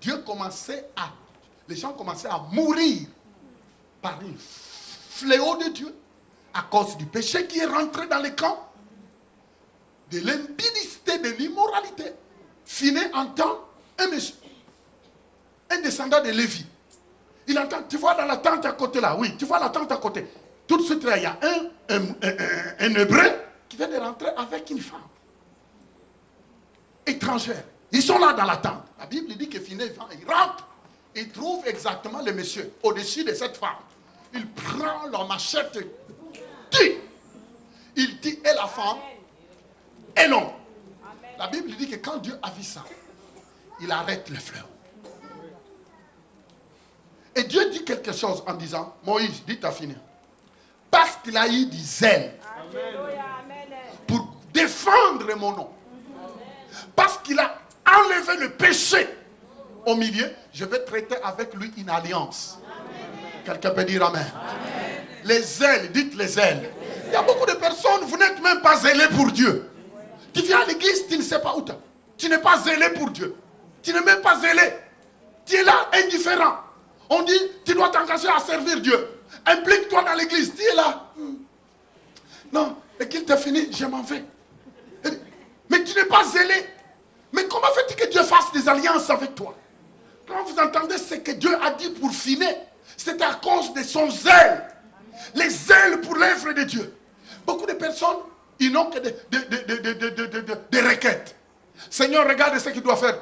les gens commençaient à mourir par un fléau de Dieu à cause du péché qui est rentré dans les camps, de l'impudicité, de l'immoralité. Finet entend un monsieur, un descendant de Lévi. Il entend, tu vois dans la tente à côté là, oui, tu vois la tente à côté. Tout de suite là, il y a un hébreu qui vient de rentrer avec une femme étrangère. Ils sont là dans la tente. La Bible dit que Finet, il rentre, il trouve exactement le monsieur au-dessus de cette femme. Il prend la machette, il dit, et la femme, et l'homme. La Bible dit que quand Dieu a vu ça, il arrête le fleuve. Et Dieu dit quelque chose en disant, Moïse, dit à finir. Parce qu'il a eu du zèle pour défendre mon nom. Parce qu'il a enlevé le péché au milieu, je vais traiter avec lui une alliance. Quelqu'un peut dire amen. Les zèles, dites les zèles. Il y a beaucoup de personnes, vous n'êtes même pas zélés pour Dieu. Tu viens à l'église, tu ne sais pas où tu es. Tu n'es pas zélé pour Dieu. Tu n'es même pas zélé. Tu es là, indifférent. On dit, tu dois t'engager à servir Dieu. Implique-toi dans l'église. Tu es là. Non, et qu'il t'ait fini, je m'en vais. Mais tu n'es pas zélé. Mais comment fais-tu que Dieu fasse des alliances avec toi? Quand vous entendez ce que Dieu a dit pour finir, c'est à cause de son zèle. Les zèles pour l'œuvre de Dieu. Beaucoup de personnes, ils n'ont que des requêtes. Seigneur, regarde ce que tu dois faire.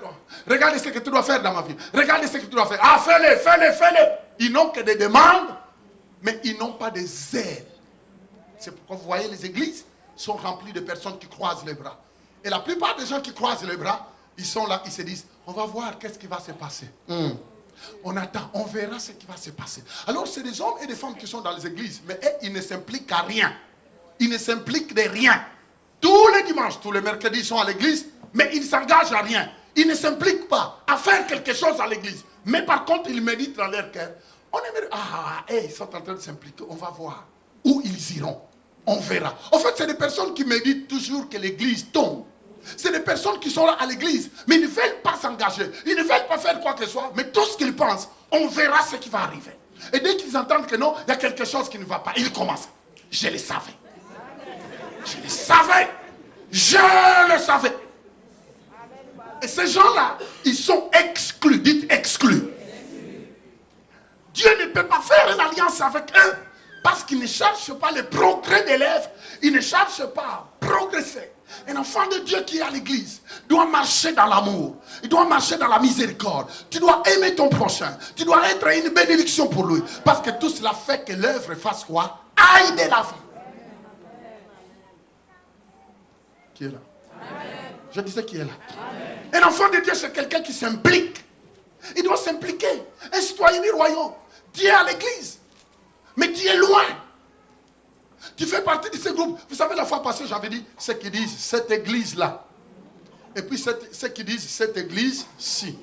Regarde ce que tu dois faire dans ma vie. Regarde ce que tu dois faire. Ah, fais-le. Ils n'ont que des demandes, mais ils n'ont pas de zèle. C'est pourquoi vous voyez les églises sont remplies de personnes qui croisent les bras. Et la plupart des gens qui croisent les bras, ils sont là, ils se disent, on va voir qu'est-ce qui va se passer. On attend, on verra ce qui va se passer. Alors c'est des hommes et des femmes qui sont dans les églises, mais ils ne s'impliquent à rien. Ils ne s'impliquent de rien. Tous les dimanches, tous les mercredis, ils sont à l'église, mais ils ne s'engagent à rien. Ils ne s'impliquent pas à faire quelque chose à l'église. Mais par contre, ils méditent dans leur cœur. On aimerait, ils sont en train de s'impliquer, on va voir où ils iront. On verra. En fait, c'est des personnes qui méditent toujours que l'église tombe. C'est des personnes qui sont là à l'église, mais ils ne veulent pas s'engager. Ils ne veulent pas faire quoi que ce soit, mais tout ce qu'ils pensent, on verra ce qui va arriver. Et dès qu'ils entendent que non, il y a quelque chose qui ne va pas, ils commencent. Je le savais. Je le savais. Je le savais. Et ces gens-là, ils sont exclus. Dites exclus. Dieu ne peut pas faire une alliance avec eux parce qu'ils ne cherchent pas le progrès de l'œuvre. Ils ne cherchent pas à progresser. Un enfant de Dieu qui est à l'église doit marcher dans l'amour. Il doit marcher dans la miséricorde. Tu dois aimer ton prochain. Tu dois être une bénédiction pour lui. Parce que tout cela fait que l'œuvre fasse quoi? Aille de l'avant. Qui est là? Amen. Je disais qui est là. Amen. Un enfant de Dieu, c'est quelqu'un qui s'implique. Il doit s'impliquer. Un citoyen du royaume. Tu es à l'église. Mais tu es loin. Tu fais partie de ce groupe. Vous savez, la fois passée, j'avais dit ceux qui disent cette église-là. Et puis ceux qui disent cette église-ci.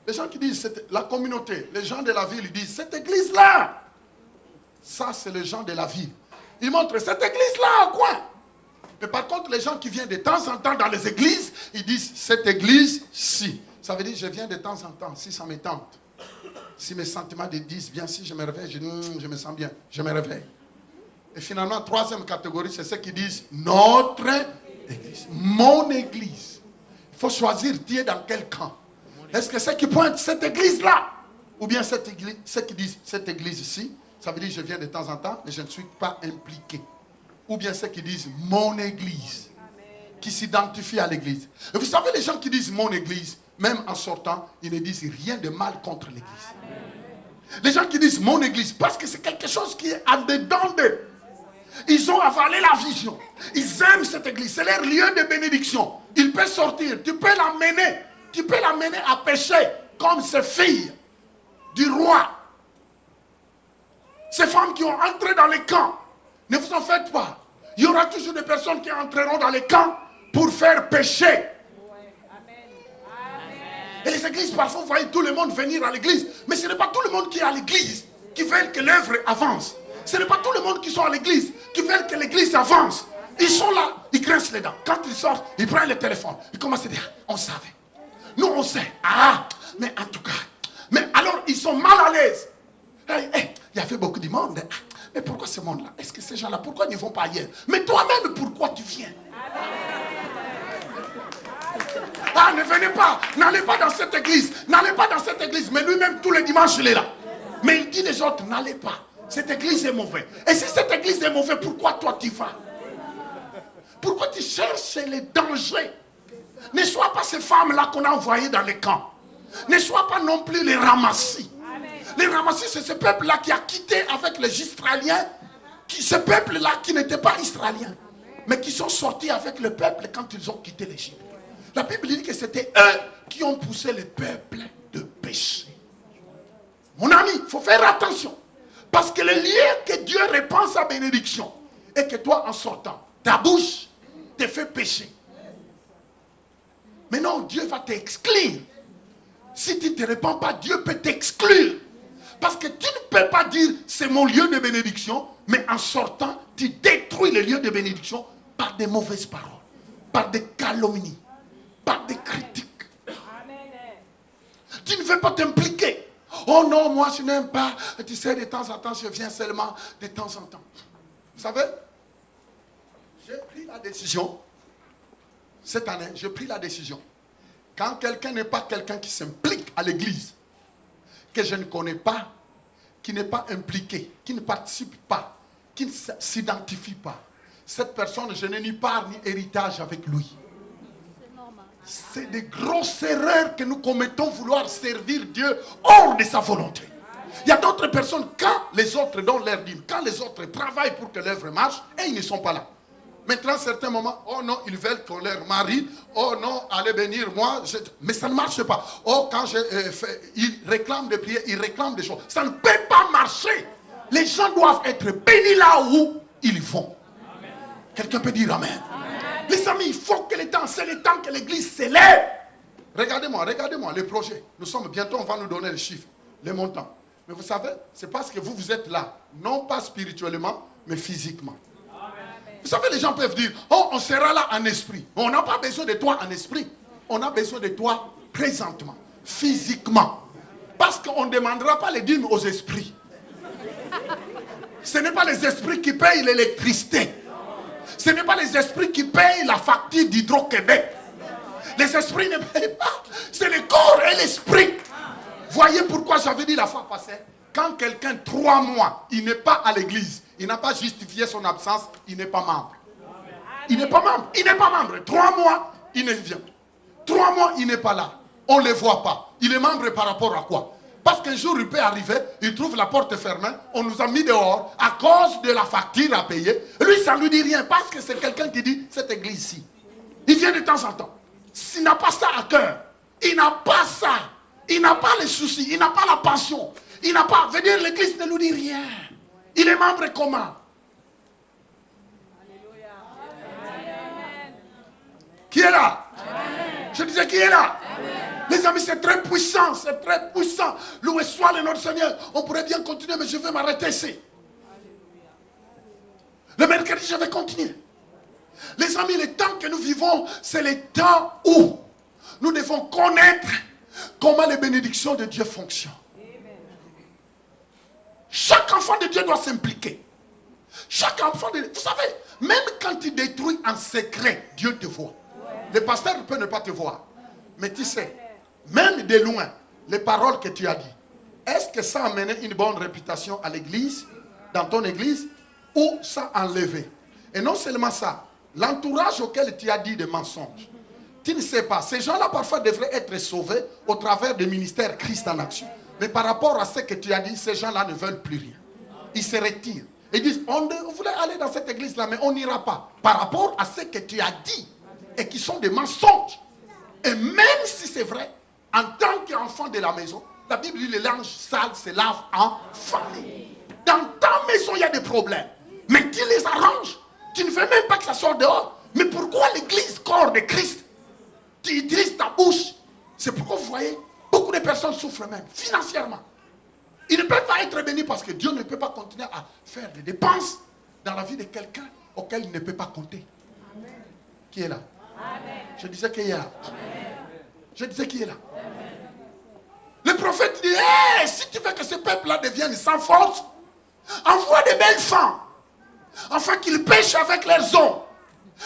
Les gens qui disent, la communauté, les gens de la ville, ils disent, cette église-là, ça c'est les gens de la ville. Ils montrent cette église-là, quoi. Mais par contre, les gens qui viennent de temps en temps dans les églises, ils disent, cette église-ci. Ça veut dire, je viens de temps en temps, si ça me tente. Si mes sentiments disent bien, si je me réveille, je dis, je me sens bien, je me réveille. Et finalement, troisième catégorie, c'est ceux qui disent, notre église, mon église. Il faut choisir, tu es dans quel camp. Est-ce que ceux qui pointent cette église-là, ou bien cette église, ceux qui disent cette église-ci, ça veut dire je viens de temps en temps, mais je ne suis pas impliqué. Ou bien ceux qui disent mon église, qui s'identifient à l'église. Et vous savez, les gens qui disent mon église, même en sortant, ils ne disent rien de mal contre l'église. Les gens qui disent mon église, parce que c'est quelque chose qui est en dedans d'eux. Ils ont avalé la vision. Ils aiment cette église. C'est leur lieu de bénédiction. Il peut sortir. Tu peux l'amener. Tu peux l'amener à pécher comme ces filles du roi. Ces femmes qui ont entré dans les camps. Ne vous en faites pas. Il y aura toujours des personnes qui entreront dans les camps pour faire pécher. Et les églises, parfois, vous voyez tout le monde venir à l'église. Mais ce n'est pas tout le monde qui est à l'église qui veut que l'œuvre avance. Ce n'est pas tout le monde qui sont à l'église qui veut que l'église avance. Ils sont là, ils grincent les dents. Quand ils sortent, ils prennent le téléphone. Ils commencent à dire, on savait. Nous, on sait. Ah, mais en tout cas. Mais alors, ils sont mal à l'aise. Il y avait beaucoup de monde. Mais pourquoi ce monde-là? Est-ce que ces gens-là, pourquoi ils ne vont pas ailleurs? Mais toi-même, pourquoi tu viens? Ah, ne venez pas. N'allez pas dans cette église. N'allez pas dans cette église. Mais lui-même, tous les dimanches, il est là. Mais il dit les autres, n'allez pas. Cette église est mauvaise. Et si cette église est mauvaise, pourquoi toi tu vas? Pourquoi tu cherches les dangers? Ne sois pas ces femmes-là qu'on a envoyées dans les camps. Ne sois pas non plus les ramassis. Les ramassis, c'est ce peuple-là qui a quitté avec les Israéliens. Ce peuple-là qui n'était pas israélien. Mais qui sont sortis avec le peuple quand ils ont quitté l'Égypte. La Bible dit que c'était eux qui ont poussé le peuple de pécher. Mon ami, il faut faire attention. Parce que le lieu que Dieu répand sa bénédiction et que toi en sortant, ta bouche te fait pécher. Mais non, Dieu va t'exclure. Si tu ne te répands pas, Dieu peut t'exclure. Parce que tu ne peux pas dire c'est mon lieu de bénédiction, mais en sortant, tu détruis le lieu de bénédiction par des mauvaises paroles, par des calomnies, par des critiques. Tu ne veux pas t'impliquer. Oh non, moi je n'aime pas. Tu sais, de temps en temps, je viens seulement de temps en temps. Vous savez, j'ai pris la décision, cette année, j'ai pris la décision. Quand quelqu'un n'est pas quelqu'un qui s'implique à l'église, que je ne connais pas, qui n'est pas impliqué, qui ne participe pas, qui ne s'identifie pas, cette personne, je n'ai ni part ni héritage avec lui. C'est des grosses erreurs que nous commettons, vouloir servir Dieu hors de sa volonté. Il y a d'autres personnes, quand les autres donnent leur dîme, quand les autres travaillent pour que l'œuvre marche, et ils ne sont pas là. Maintenant, à certains moments, oh non, ils veulent qu'on leur marie, oh non, allez bénir moi, mais ça ne marche pas. Oh, quand ils réclament des prières, ils réclament des choses. Ça ne peut pas marcher. Les gens doivent être bénis là où ils vont. Quelqu'un peut dire amen. Les amis, il faut que c'est le temps que l'église s'élève. Regardez-moi, les projets. Nous sommes bientôt, on va nous donner les chiffres, les montants. Mais vous savez, c'est parce que vous êtes là, non pas spirituellement, mais physiquement. Vous savez, les gens peuvent dire, oh, on sera là en esprit. On n'a pas besoin de toi en esprit. On a besoin de toi présentement, physiquement. Parce qu'on ne demandera pas les dîmes aux esprits. Ce n'est pas les esprits qui payent l'électricité. Ce n'est pas les esprits qui payent la facture d'Hydro-Québec. Les esprits ne payent pas. C'est le corps et l'esprit. Voyez pourquoi j'avais dit la fois passée. Quand quelqu'un, 3 mois, il n'est pas à l'église, il n'a pas justifié son absence, il n'est pas membre. Il n'est pas membre. Il n'est pas membre. 3 mois, il ne vient. 3 mois, il n'est pas là. On ne le voit pas. Il est membre par rapport à quoi? Parce qu'un jour, il peut arriver, il trouve la porte fermée, on nous a mis dehors à cause de la facture à payer. Lui, ça ne lui dit rien parce que c'est quelqu'un qui dit, cette église-ci. Il vient de temps en temps. S'il n'a pas ça à cœur, il n'a pas ça. Il n'a pas les soucis, il n'a pas la pension. Il n'a pas, veut dire l'église ne lui dit rien. Il est membre comment? Alléluia. Qui est là? Amen. Je disais qui est là? Amen. Les amis, c'est très puissant, c'est très puissant. Loué soit le nom du Seigneur. On pourrait bien continuer, mais je vais m'arrêter ici. Le mercredi, je vais continuer. Les amis, le temps que nous vivons, c'est le temps où nous devons connaître comment les bénédictions de Dieu fonctionnent. Chaque enfant de Dieu doit s'impliquer. Chaque enfant de Dieu, vous savez, même quand tu détruis en secret, Dieu te voit. Le pasteur peut ne pas te voir. Mais tu sais, même de loin, les paroles que tu as dites, est-ce que ça a amené une bonne réputation à l'église, dans ton église, ou ça a enlevé? Et non seulement ça, l'entourage auquel tu as dit des mensonges, tu ne sais pas. Ces gens-là parfois devraient être sauvés au travers du ministère Christ en action. Mais par rapport à ce que tu as dit, ces gens-là ne veulent plus rien. Ils se retirent. Ils disent, on voulait aller dans cette église-là, mais on n'ira pas. Par rapport à ce que tu as dit, et qui sont des mensonges. Et même si c'est vrai, en tant qu'enfant de la maison, la Bible dit, les linges sales se lavent en famille. Dans ta maison, il y a des problèmes. Mais tu les arranges. Tu ne veux même pas que ça sorte dehors. Mais pourquoi l'église, corps de Christ, tu utilises ta bouche? C'est pourquoi vous voyez, beaucoup de personnes souffrent même, financièrement. Ils ne peuvent pas être bénis parce que Dieu ne peut pas continuer à faire des dépenses dans la vie de quelqu'un auquel il ne peut pas compter. Amen. Qui est là? Amen. Je disais qui est là. Amen. Je disais qui est là. Amen. Le prophète dit, hey, si tu veux que ce peuple-là devienne sans force, envoie des belles femmes, afin qu'ils pêchent avec leurs hommes.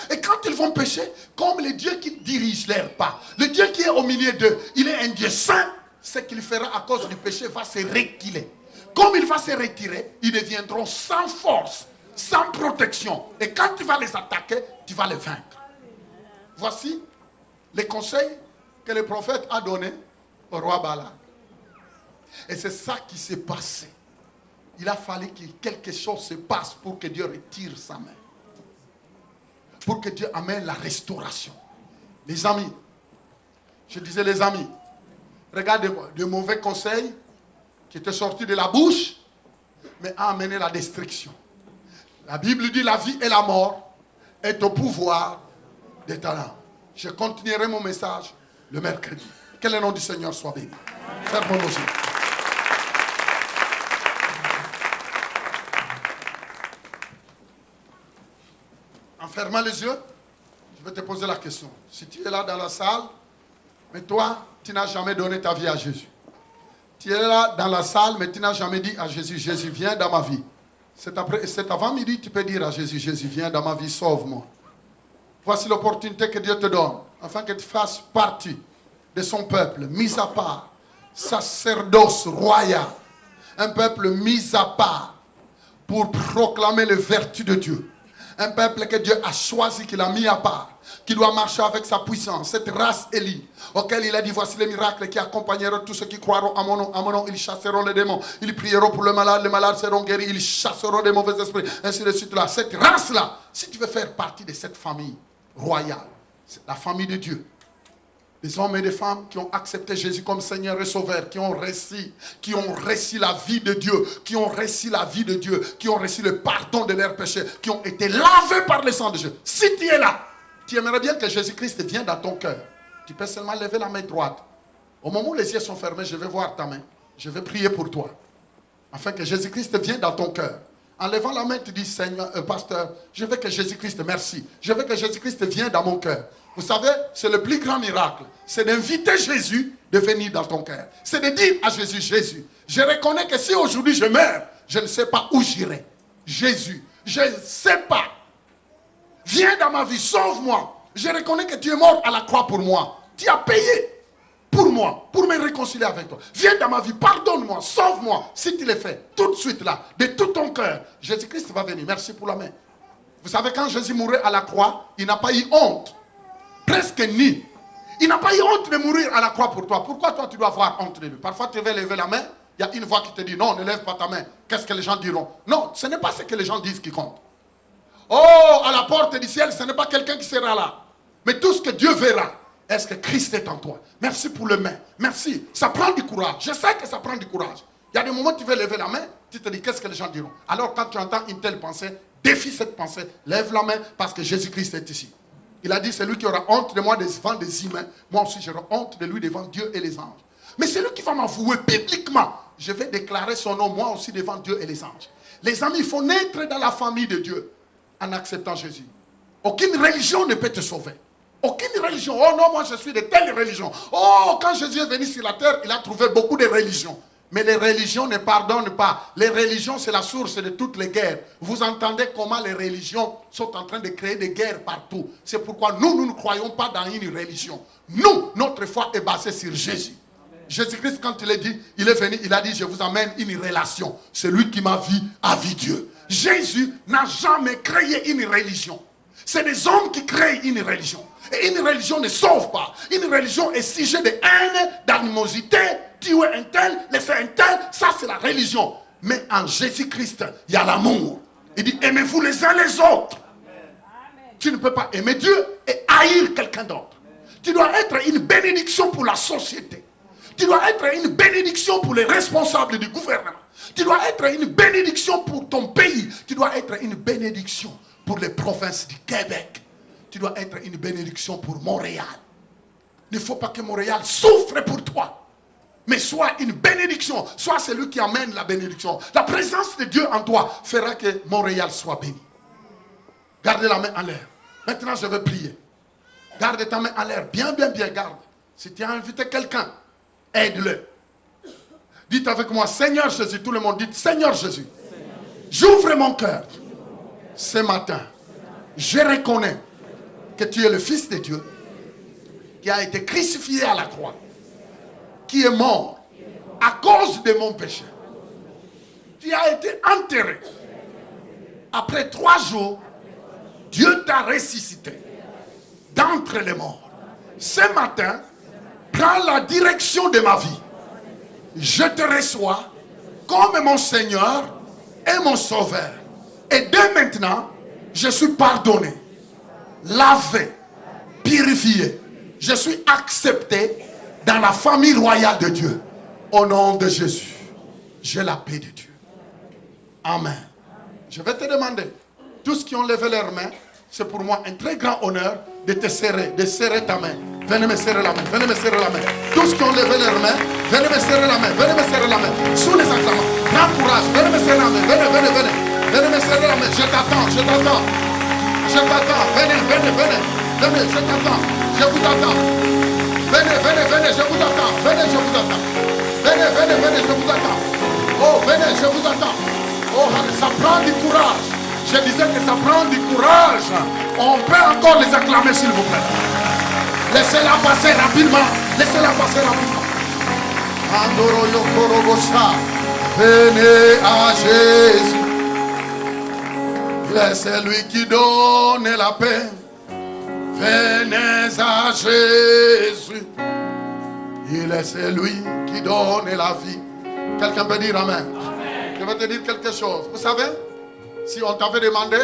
Et quand ils vont pécher, comme le Dieu qui dirige leurs pas, le Dieu qui est au milieu d'eux, il est un Dieu saint, ce qu'il fera à cause du péché va se reculer. Comme il va se retirer, ils deviendront sans force, sans protection. Et quand tu vas les attaquer, tu vas les vaincre. Voici les conseils que le prophète a donnés au roi Balak. Et c'est ça qui s'est passé. Il a fallu que quelque chose se passe pour que Dieu retire sa main. Pour que Dieu amène la restauration. Les amis, je disais les amis, regardez de mauvais conseils qui étaient sortis de la bouche, mais a amené la destruction. La Bible dit la vie et la mort est au pouvoir des talents. Je continuerai mon message le mercredi. Que le nom du Seigneur soit béni. Fermons nos yeux. En fermant les yeux, je vais te poser la question. Si tu es là dans la salle, mais toi, tu n'as jamais donné ta vie à Jésus. Tu es là dans la salle, mais tu n'as jamais dit à Jésus, Jésus, viens dans ma vie. Cet avant-midi, tu peux dire à Jésus, Jésus, viens dans ma vie, sauve-moi. Voici l'opportunité que Dieu te donne, afin que tu fasses partie de son peuple, mis à part, sacerdoce royal, un peuple mis à part pour proclamer les vertus de Dieu. Un peuple que Dieu a choisi, qu'il a mis à part, qui doit marcher avec sa puissance, cette race élue, auquel il a dit, voici les miracles qui accompagneront tous ceux qui croiront à mon nom, ils chasseront les démons, ils prieront pour les malades seront guéris, ils chasseront des mauvais esprits, ainsi de suite là. Cette race-là, si tu veux faire partie de cette famille royale, c'est la famille de Dieu. Des hommes et des femmes qui ont accepté Jésus comme Seigneur et Sauveur, qui ont reçu la vie de Dieu, qui ont reçu la vie de Dieu, qui ont reçu le pardon de leurs péchés, qui ont été lavés par le sang de Jésus. Si tu es là, tu aimerais bien que Jésus-Christ vienne dans ton cœur. Tu peux seulement lever la main droite. Au moment où les yeux sont fermés, je vais voir ta main. Je vais prier pour toi. Afin que Jésus-Christ vienne dans ton cœur. En levant la main, tu dis, Seigneur, pasteur, je veux que Jésus-Christ, merci. Je veux que Jésus-Christ vienne dans mon cœur. Vous savez, c'est le plus grand miracle. C'est d'inviter Jésus de venir dans ton cœur. C'est de dire à Jésus, Jésus, je reconnais que si aujourd'hui je meurs, je ne sais pas où j'irai. Jésus, je ne sais pas. Viens dans ma vie, sauve-moi. Je reconnais que tu es mort à la croix pour moi. Tu as payé pour moi, pour me réconcilier avec toi. Viens dans ma vie, pardonne-moi, sauve-moi. Si tu le fais, tout de suite là, de tout ton cœur, Jésus-Christ va venir. Merci pour la main. Vous savez, quand Jésus mourait à la croix, il n'a pas eu honte. Presque ni. Il n'a pas eu honte de mourir à la croix pour toi. Pourquoi toi tu dois avoir honte de lui? Parfois tu veux lever la main, il y a une voix qui te dit non, ne lève pas ta main. Qu'est-ce que les gens diront? Non, ce n'est pas ce que les gens disent qui compte. Oh, à la porte du ciel, ce n'est pas quelqu'un qui sera là. Mais tout ce que Dieu verra, est-ce que Christ est en toi? Merci pour le main. Merci. Ça prend du courage. Je sais que ça prend du courage. Il y a des moments où tu veux lever la main, tu te dis qu'est-ce que les gens diront? Alors quand tu entends une telle pensée, défie cette pensée, lève la main parce que Jésus-Christ est ici. Il a dit, celui qui aura honte de moi devant des humains, moi aussi j'aurai honte de lui devant Dieu et les anges. Mais celui qui va m'avouer publiquement, je vais déclarer son nom, moi aussi devant Dieu et les anges. Les amis, il faut naître dans la famille de Dieu en acceptant Jésus. Aucune religion ne peut te sauver. Aucune religion. Oh non, moi je suis de telle religion. Oh, quand Jésus est venu sur la terre, il a trouvé beaucoup de religions. Mais les religions ne pardonnent pas. Les religions, c'est la source de toutes les guerres. Vous entendez comment les religions sont en train de créer des guerres partout. C'est pourquoi nous ne croyons pas dans une religion. Nous, notre foi est basée sur Jésus. Jésus-Christ, quand il est dit, il est venu, il a dit, je vous amène une relation. Celui qui m'a vu a vu Dieu. Jésus n'a jamais créé une religion. C'est des hommes qui créent une religion. Et une religion ne sauve pas. Une religion est sujet de haine, d'animosité. Tuer un tel, laisser un tel, ça c'est la religion. Mais en Jésus-Christ, il y a l'amour. Il dit, aimez-vous les uns les autres. Amen. Tu ne peux pas aimer Dieu et haïr quelqu'un d'autre. Tu dois être une bénédiction pour la société. Tu dois être une bénédiction pour les responsables du gouvernement. Tu dois être une bénédiction pour ton pays. Tu dois être une bénédiction pour les provinces du Québec. Tu dois être une bénédiction pour Montréal. Il ne faut pas que Montréal souffre pour toi. Mais sois une bénédiction. Sois celui qui amène la bénédiction. La présence de Dieu en toi fera que Montréal soit béni. Gardez la main en l'air. Maintenant, je vais prier. Garde ta main en l'air. Bien, bien, bien, garde. Si tu as invité quelqu'un, aide-le. Dites avec moi, Seigneur Jésus. Tout le monde dit, Seigneur Jésus. J'ouvre mon cœur. Ce matin, je reconnais que tu es le Fils de Dieu qui a été crucifié à la croix, qui est mort à cause de mon péché. Tu as été enterré. Après 3 jours, Dieu t'a ressuscité d'entre les morts. Ce matin, prends la direction de ma vie. Je te reçois comme mon Seigneur et mon Sauveur. Et dès maintenant, je suis pardonné, lavé, purifié. Je suis accepté dans la famille royale de Dieu. Au nom de Jésus, j'ai la paix de Dieu. Amen. Je vais te demander, tous qui ont levé leurs mains, c'est pour moi un très grand honneur de te serrer, de serrer ta main. Venez me serrer la main, venez me serrer la main. Tous qui ont levé leurs mains, venez me serrer la main, venez me serrer la main. Sous les acclamants, prends courage, venez me serrer la main, venez, venez, venez. Venez me serrer la main, je t'attends, je t'attends. Je t'attends, venez, venez, venez. Venez, je t'attends, je vous attends. Venez, venez, venez, je vous attends. Venez, je vous attends. Venez, venez, venez, je vous attends. Oh, venez, je vous attends. Oh, ça prend du courage. Je disais que ça prend du courage. On peut encore les acclamer, s'il vous plaît. Laissez-la passer rapidement. Laissez-la passer rapidement. Andoro Yokorobosa. Venez à Jésus. Il est celui qui donne la paix. Venez à Jésus. Il est celui qui donne la vie. Quelqu'un peut dire Amen. Amen. Je vais te dire quelque chose. Vous savez, si on t'avait demandé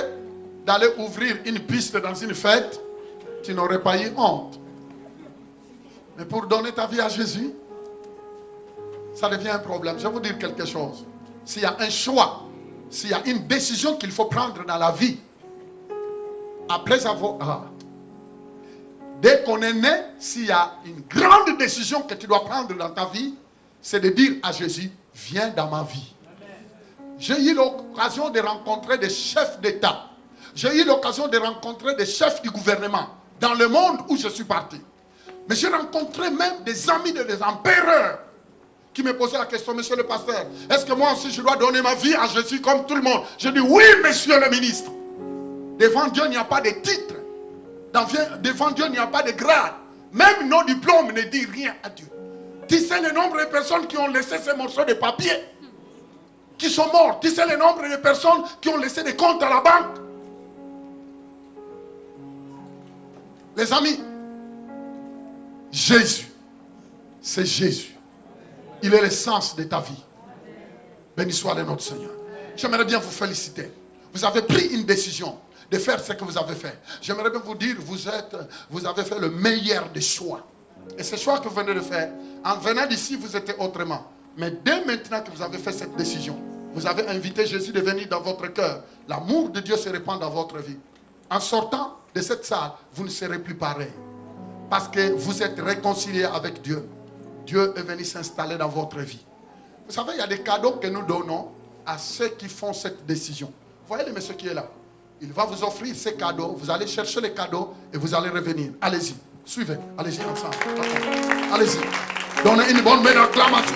d'aller ouvrir une piste dans une fête, tu n'aurais pas eu honte. Mais pour donner ta vie à Jésus, ça devient un problème. Je vais vous dire quelque chose. S'il y a un choix, s'il y a une décision qu'il faut prendre dans la vie, après avoir... dès qu'on est né, s'il y a une grande décision que tu dois prendre dans ta vie, c'est de dire à Jésus, viens dans ma vie. J'ai eu l'occasion de rencontrer des chefs d'État. J'ai eu l'occasion de rencontrer des chefs du gouvernement dans le monde où je suis parti. Mais j'ai rencontré même des amis des empereurs qui me posaient la question, monsieur le pasteur, est-ce que moi aussi je dois donner ma vie à Jésus comme tout le monde? Je dis oui, monsieur le ministre. Devant Dieu, il n'y a pas de titre. Devant Dieu, il n'y a pas de grade. Même nos diplômes ne disent rien à Dieu. Tu sais le nombre de personnes qui ont laissé ces morceaux de papier, qui sont morts. Tu sais le nombre de personnes qui ont laissé des comptes à la banque. Les amis, Jésus, c'est Jésus. Il est l'essence de ta vie. Béni soit le notre Seigneur. J'aimerais bien vous féliciter. Vous avez pris une décision de faire ce que vous avez fait. J'aimerais bien vous dire, vous avez fait le meilleur des choix. Et ce choix que vous venez de faire, en venant d'ici, vous étiez autrement. Mais dès maintenant que vous avez fait cette décision, vous avez invité Jésus de venir dans votre cœur. L'amour de Dieu se répand dans votre vie. En sortant de cette salle, vous ne serez plus pareil. Parce que vous êtes réconciliés avec Dieu. Dieu est venu s'installer dans votre vie. Vous savez, il y a des cadeaux que nous donnons à ceux qui font cette décision. Voyez le monsieur qui est là. Il va vous offrir ces cadeaux. Vous allez chercher les cadeaux et vous allez revenir. Allez-y. Suivez. Allez-y ensemble. Allez-y. Donnez une bonne main d'acclamation.